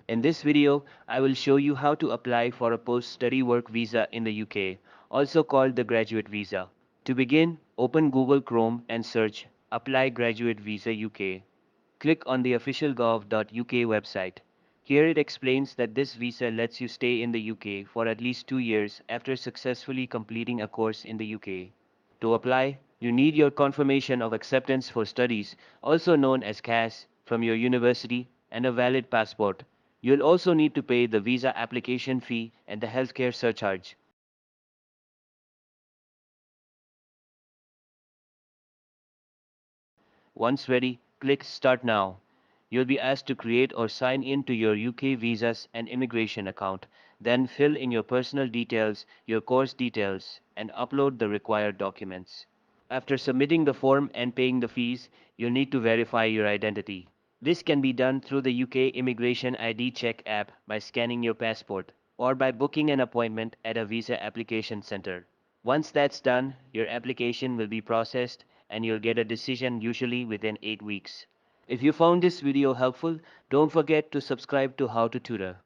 In this video, I will show you how to apply for a post-study work visa in the UK, also called the graduate visa. To begin, open Google Chrome and search Apply Graduate Visa UK. Click on the official gov.uk website. Here it explains that this visa lets you stay in the UK for at least 2 years after successfully completing a course in the UK. To apply, you need your confirmation of acceptance for studies, also known as CAS, from your university and a valid passport. You'll also need to pay the visa application fee and the healthcare surcharge. Once ready, click Start Now. You'll be asked to create or sign in to your UK visas and immigration account, then fill in your personal details, your course details, and upload the required documents. After submitting the form and paying the fees, you'll need to verify your identity. This can be done through the UK Immigration ID Check app by scanning your passport or by booking an appointment at a visa application center. Once that's done, your application will be processed and you'll get a decision usually within 8 weeks. If you found this video helpful, don't forget to subscribe to How to Tutor.